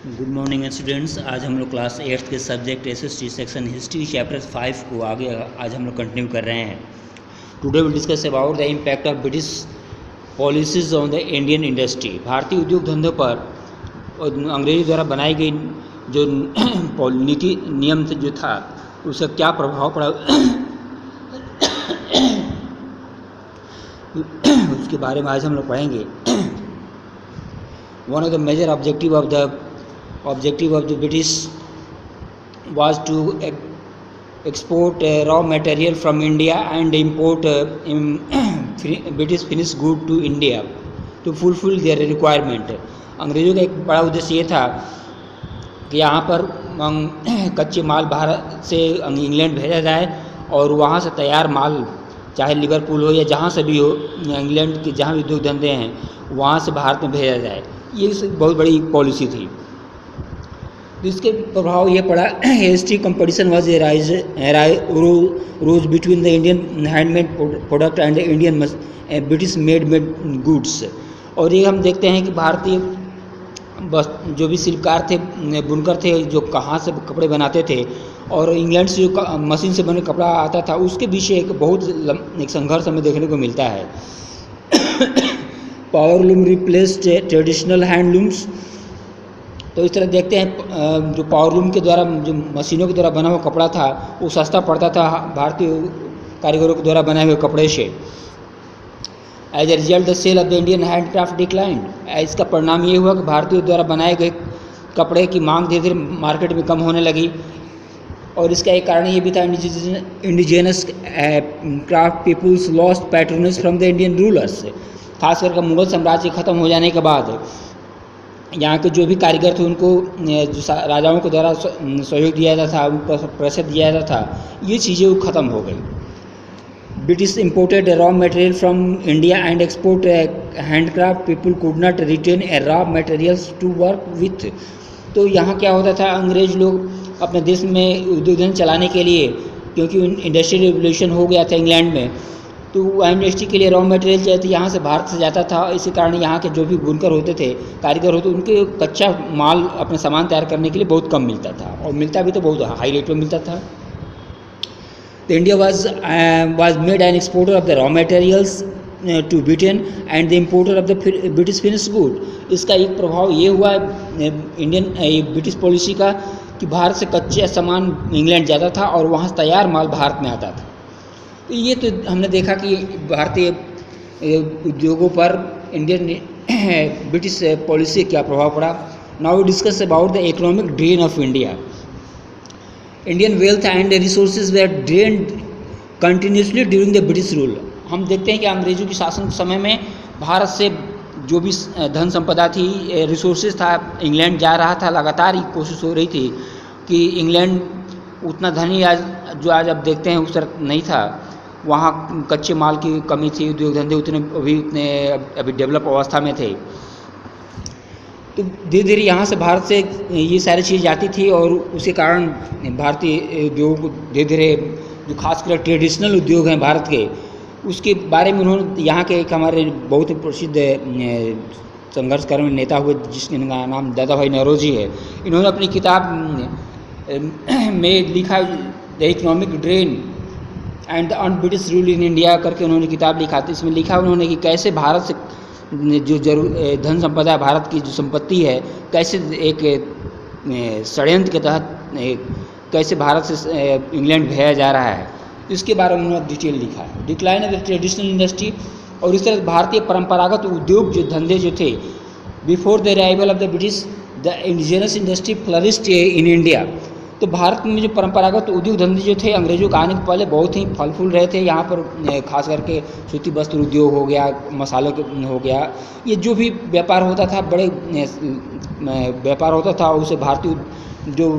Good morning students. आज हम लोग क्लास 8th के subject SST section history chapter 5 को आगे आज हम लोग कंटिन्यू कर रहे हैं। Today will discuss about the impact of British policies on the Indian industry. भारतीय उद्योग धंधों पर अंग्रेजी द्वारा बनाई गई जो नीति नियम जो था उसका क्या प्रभाव पड़ा उसके बारे में आज हम लोग पढ़ेंगे। One of the major objective of the British was to export raw material from India and import British finished good to India to fulfill their requirement। अंग्रेज़ों का एक बड़ा उद्देश्य ये था कि यहाँ पर कच्चे माल भारत से इंग्लैंड भेजा जाए और वहाँ से तैयार माल चाहे लिवरपूल हो या जहाँ से भी हो, इंग्लैंड के जहाँ भी उद्योग धंधे हैं वहाँ से भारत में भेजा जाए। ये बहुत बड़ी पॉलिसी थी। इसके प्रभाव ये पड़ा history competition was rose between the Indian handmade product and Indian British made goods. और ये हम देखते हैं कि भारतीय बस जो भी शिल्पकार थे, बुनकर थे, जो कहाँ से कपड़े बनाते थे और इंग्लैंड से जो मशीन से बने कपड़ा आता था, उसके पीछे एक बहुत संघर्ष हमें देखने को मिलता है। Powerloom replaced traditional handlooms. तो इस तरह देखते हैं जो पावरलूम के द्वारा, जो मशीनों के द्वारा बना हुआ कपड़ा था वो सस्ता पड़ता था भारतीय कारीगरों के द्वारा बनाए हुए कपड़े से। As a result the sale of the Indian handcraft declined. इसका परिणाम ये हुआ कि भारतीयों द्वारा बनाए गए कपड़े की मांग धीरे धीरे मार्केट में कम होने लगी। और इसका एक कारण ये भी था indigenous craft peoples lost patronage from the Indian rulers. खास करके मुगल साम्राज्य खत्म हो जाने के बाद यहाँ के जो भी कारीगर थे उनको जो राजाओं के द्वारा सहयोग दिया जाता था, उनको पैसे दिया जाता था, ये चीज़ें ख़त्म हो गई। British imported raw material from India and export handcraft people could not retain a raw materials to work with. तो यहाँ क्या होता था, अंग्रेज लोग अपने देश में उद्योग धंधे चलाने के लिए, क्योंकि इंडस्ट्रियल रिवोल्यूशन हो गया था इंग्लैंड में, तो इंडस्ट्री के लिए रॉ मटेरियल जो है यहाँ से भारत से जाता था। इसी कारण यहाँ के जो भी बुनकर होते थे, कारीगर होते, उनके कच्चा माल अपने सामान तैयार करने के लिए बहुत कम मिलता था, और मिलता भी तो बहुत हाई रेट में मिलता था। तो India was made an exporter of the raw materials to Britain and the importer of the British finish good. इसका एक प्रभाव ये हुआ इंडियन ब्रिटिश पॉलिसी का कि भारत से कच्चे सामान इंग्लैंड जाता था और वहाँ से तैयार माल भारत में आता था। तो ये तो हमने देखा कि भारतीय उद्योगों पर इंडियन ब्रिटिश पॉलिसी क्या प्रभाव पड़ा। Now we discuss about the economic drain of India. Indian wealth and resources were drained continuously during the British rule. हम देखते हैं कि अंग्रेजों के शासन के समय में भारत से जो भी धन संपदा थी, रिसोर्सेज था, इंग्लैंड जा रहा था। लगातार ये कोशिश हो रही थी कि इंग्लैंड उतना धनी आज अब देखते हैं उस तरह नहीं था। वहाँ कच्चे माल की कमी थी, उद्योग धंधे उतने अभी डेवलप अवस्था में थे। तो धीरे धीरे यहाँ से भारत से ये सारी चीज़ जाती थी और उसके कारण भारतीय उद्योग को धीरे धीरे, जो खासकर ट्रेडिशनल उद्योग हैं भारत के, उसके बारे में उन्होंने, यहाँ के एक हमारे बहुत ही प्रसिद्ध संघर्षकर्मी नेता हुए जिसका नाम दादा भाई नौरोजी है, इन्होंने अपनी किताब में लिखा the economic drain and the un British rule in India करके उन्होंने किताब लिखा। तो इसमें लिखा उन्होंने कि कैसे भारत से जो धन संपदा भारत की जो संपत्ति है, कैसे एक षड्यंत्र के तहत कैसे भारत से इंग्लैंड भेजा जा रहा है, इसके बारे में उन्होंने डिटेल लिखा है। Decline of the traditional industry. और इस तरह भारतीय परंपरागत उद्योग जो धंधे जो थे, before the arrival of the British the indigenous industry flourished in India. तो भारत में जो परंपरागत उद्योग धंधे जो थे अंग्रेजों के आने के पहले बहुत ही फल फूल रहे थे। यहाँ पर खास करके सूती वस्त्र उद्योग हो गया, मसालों के हो गया, ये जो भी व्यापार होता था, बड़े व्यापार होता था, उसे भारतीय जो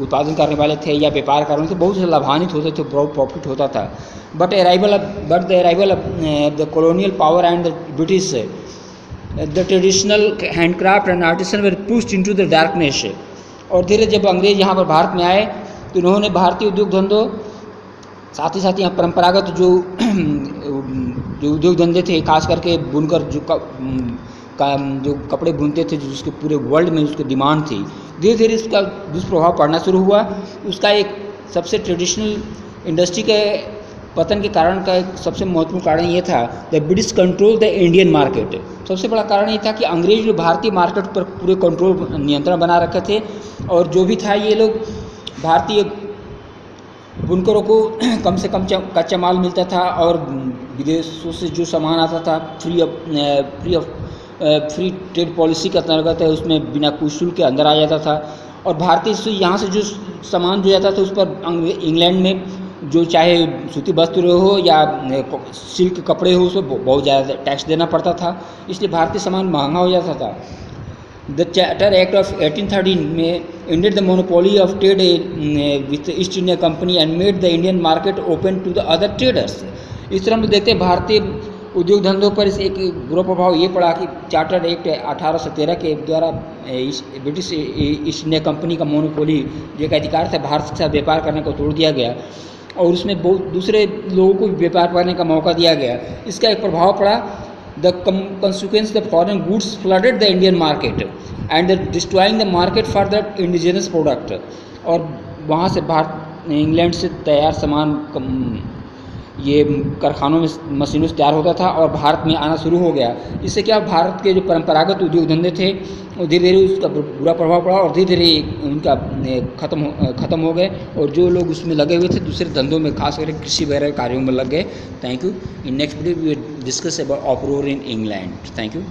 उत्पादन करने वाले थे या व्यापार करने थे बहुत से लाभान्वित होते थे, बहुत प्रॉफिट होता था। But the arrival of the colonial power and the British the traditional handcraft and artisan were pushed into the darkness. और धीरे जब अंग्रेज यहाँ पर भारत में आए तो उन्होंने भारतीय उद्योग धंधों, साथ ही साथ यहाँ परंपरागत जो उद्योग धंधे थे, खास करके बुनकर जो का जो कपड़े बुनते थे, जिसके पूरे वर्ल्ड में उसकी डिमांड थी, धीरे धीरे इसका दुष्प्रभाव पड़ना शुरू हुआ। उसका एक सबसे ट्रेडिशनल इंडस्ट्री के पतन के कारण का एक सबसे महत्वपूर्ण कारण ये था, the British control the Indian market. सबसे बड़ा कारण ये था कि अंग्रेज लोग भारतीय मार्केट पर पूरे कंट्रोल, नियंत्रण बना रखे थे, और जो भी था ये लोग भारतीय बुनकरों को कम से कम कच्चा माल मिलता था, और विदेशों से जो सामान आता था फ्री ट्रेड पॉलिसी के अंतर्गत है, उसमें बिना कोई शुल्क के अंदर आ जाता था। और भारतीय से यहाँ से जो सामान जो जाता था उस पर इंग्लैंड में जो चाहे सूती वस्त्र हो या सिल्क कपड़े हो, उस पर बहुत ज़्यादा टैक्स देना पड़ता था, इसलिए भारतीय सामान महंगा हो जाता था। द चार्टर एक्ट ऑफ 1813 में ended the monopoly of trade with the East India Company and made the Indian market open to the other traders। इस तरह हम देखते हैं भारतीय उद्योग धंधों पर इस एक बुरा प्रभाव ये पड़ा कि चार्टर एक्ट 1813 के द्वारा ब्रिटिश ईस्ट इंडिया कंपनी का मोनोपोली, जो एक अधिकार था भारत के साथ व्यापार करने को, तोड़ दिया गया, और उसमें बहुत दूसरे लोगों को भी व्यापार करने का मौका दिया गया। इसका एक प्रभाव पड़ा, the consequence the foreign goods flooded the Indian market and destroying the market for the indigenous product। और वहाँ से इंग्लैंड से तैयार सामान ये कारखानों में, मशीनों से तैयार होता था और भारत में आना शुरू हो गया। इससे क्या, भारत के जो परंपरागत उद्योग धंधे थे वो धीरे धीरे उसका बुरा प्रभाव पड़ा, और धीरे धीरे उनका ख़त्म हो गए, और जो लोग उसमें लगे हुए थे दूसरे धंधों में, खास करके कृषि वगैरह कार्यों में लग गए। Thank you. In next video we will discuss about uproar in England. Thank you.